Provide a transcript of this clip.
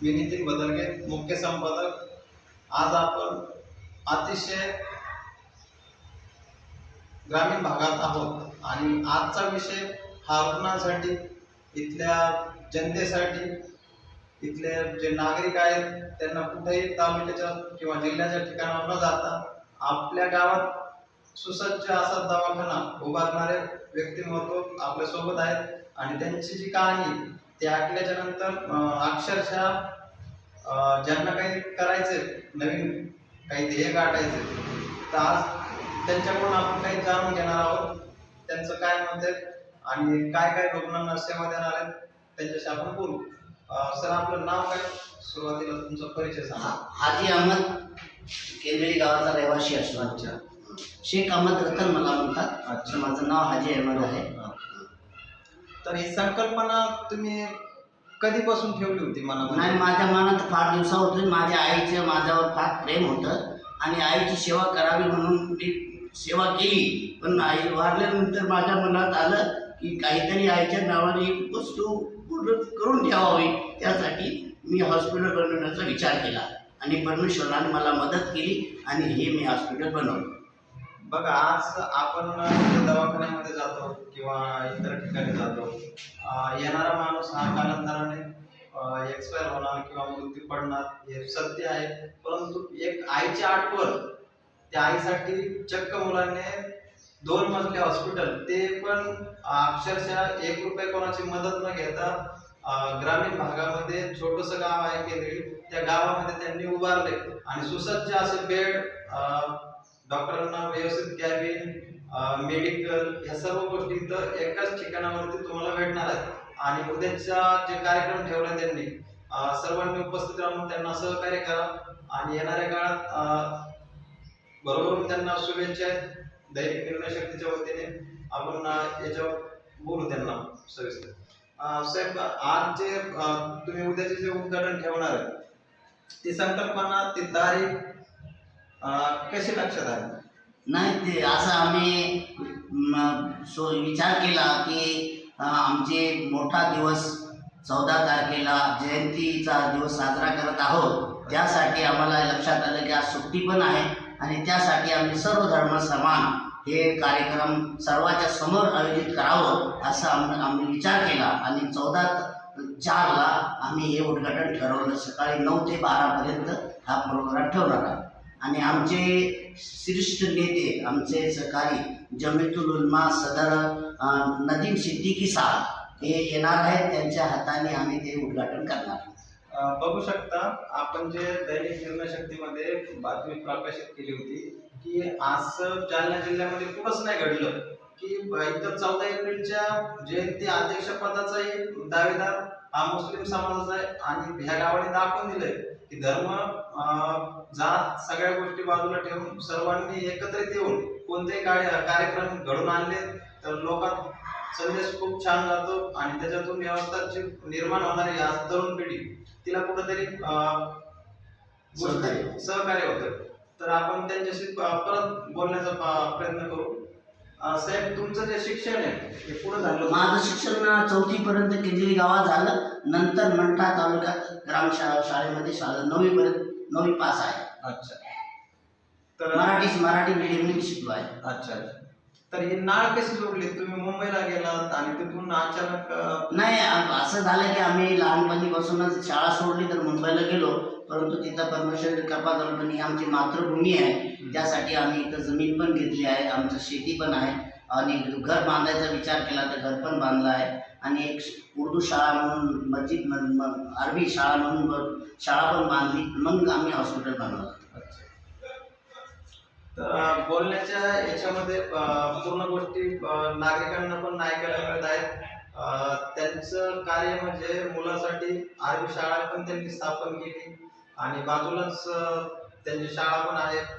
मी नितीन बदलगे, मुख्य संपादक। आज आपण अतिशय ग्रामीण भागात आहोत आणि आजचा विषय हा रुग्णांसाठी, इथल्या जनतेसाठी, इथले जे नागरिक आहेत त्यांना कुठेही तालुक्याच्या किंवा जिल्ह्याच्या ठिकाणावर न जाता आपल्या गावात सुसज्ज असा दवाखाना उभारणारे व्यक्तिमत्व आपल्या सोबत आहेत आणि त्यांची जी कहाणी ते ऐकल्याच्या नंतर अक्षरशः ज्यांना काही करायचे, नवीन काही ध्येय गाठायचे, तर आज त्यांच्याकडून आपण काही जाणून घेणार आहोत। त्यांचं काय मत आहे आणि काय काय रुग्णांना सेवा देणार आहेत त्यांच्याशी आपण बोलू। सर, आपलं नाव काय, सुरुवातीला तुमचा परिचय सांगा। हाजी अहमद, केंद्री गावाचा रहिवासी असतो। अच्छा, शेख अहमद रतन मला म्हणतात। अच्छा, माझं नाव हाजी अहमद आहे। तर ही संकल्पना तुम्ही कधीपासून ठेवली होती मनामध्ये? नाही, माझ्या मनात फार दिवसा होतं। माझ्या आईचं माझ्यावर फार प्रेम होतं आणि आईची सेवा करावी म्हणून मी सेवा केली। पण आई वारल्यानंतर माझ्या मनात आलं की काहीतरी आईच्या नावाने एक वस्तू पूर्ण करून ठेवावी। त्यासाठी मी हॉस्पिटल बनवण्याचा विचार केला आणि परमेश्वराने मला मदत केली आणि हे मी हॉस्पिटल बनवलं। बघा, आज आपण दवाखान्यामध्ये जातो किंवा इतर ठिकाणी जातो, येणारा माणूस हा कालांतराने एक्सपायर होणार किंवा मृत्यू पडणार हे सत्य आहे। परंतु एक आईची आठवण, त्या आईसाठी चक्क मुलांनी 2 मजली हॉस्पिटल, ते पण अक्षरशः 1 रुपया कोणाची मदत न घेता ग्रामीण भागामध्ये छोटंसं गाव आहे केंद्री, त्या गावामध्ये त्यांनी उभारले आणि सुसज्ज असे बेड, डॉक्टरांना व्यवस्थित कॅबिन, मेडिकल, या सर्व गोष्टी इथं एकाच ठिकाणावरती तुम्हाला भेटणार आहेत। आणि उद्याचा जे कार्यक्रम ठेवला त्यांनी, सर्वांनी उपस्थित राहून त्यांना सहकार्य करा आणि येणाऱ्या काळात बरोबर त्यांना शुभेच्छा आहेत। दैनिक निर्णय शक्तीच्या वतीने आपण याच्यावर बोलू त्यांना सविस्तर। साहेब, आज जे तुम्ही उद्याचे जे उद्घाटन ठेवणार आहे, ती संकल्पना, ती तारीख कशी लक्षात आली? नाही, ते असं आम्ही विचार केला की आमचे मोठा दिवस 14 तारखेला जयंतीचा दिवस साजरा करत आहोत। त्यासाठी आम्हाला लक्षात आलं की आज सुट्टी पण आहे आणि त्यासाठी आम्ही सर्व धर्म समान हे कार्यक्रम सर्वांच्या समोर आयोजित करावं असं आम्ही विचार केला आणि 14/4ला आम्ही हे उद्घाटन ठरवलं। सकाळी 9 ते 12पर्यंत हा प्रोग्राम ठेवणार आहे आणि आमचे श्रेष्ठ नेते, आमचे सहकारी जमीयतुल उलमा सदर नदीम सिद्दीकी साहेब हे येणार आहेत। त्यांच्या हाताने आम्ही ते उद्घाटन करणार। बघू शकता आपण जे दैनिक निर्णय शक्तीमध्ये बातमी प्रकाशित केली होती की असं जालना जिल्ह्यामध्ये कुठंच नाही घडलं की इतर 14 एप्रिलच्या जयंती अध्यक्षपदाचाही दावेदार हा मुस्लिम समाजाचा आहे आणि ह्या गावाने दाखवून दिलंय की धर्म, जात, सगळ्या गोष्टी बाजूला ठेवून सर्वांनी एकत्रित येऊन कोणतेही कार्यक्रम घडून आणले तर लोकांत संदेश खूप छान जातो आणि त्याच्यातून व्यवस्था जी निर्माण होणारी आज तरुण पिढी, तिला कुठेतरी सहकार्य होतं। तर आपण त्यांच्याशी परत बोलण्याचा प्रयत्न करू। साहेब, तुमचं जे शिक्षण आहे हे पुढे झालं? माझं शिक्षण 4थी पर्यंत केंद्री गावात झालं। नंतर मंठा तालुक्यात ग्राम शाळेमध्ये 9वी पास आहे। अच्छा, तर मराठी मीडियम शिकलो आहे। अच्छा, तर ही नाळ कशी जोडली? तुम्ही मुंबईला गेलात आणि तिथून अचानक? नाही, असं झालं की आम्ही लहानपणीपासूनच शाळा सोडली तर मुंबईला गेलो, परंतु तिथं परमेश्वर कृपा झाली, आमची मातृभूमी आहे, त्यासाठी आम्ही इथं जमीन पण घेतली आहे, आमचं शेती पण आहे आणि घर बांधायचा विचार केला तर घर पण बांधलं आहे आणि एक उर्दू शाळा म्हणून, मस्जिद, अरबी शाळा म्हणून शाळा पण बांधली। मग आम्ही हॉस्पिटल बनवलं। तर बोलण्याच्या याच्यामध्ये पूर्ण गोष्टी नागरिकांना पण ऐकायला मिळत आहेत। त्यांचं कार्य म्हणजे मुलासाठी अरबी शाळा पण त्यांनी स्थापन केली आणि बाजूलाच त्यांची शाळा पण आहे।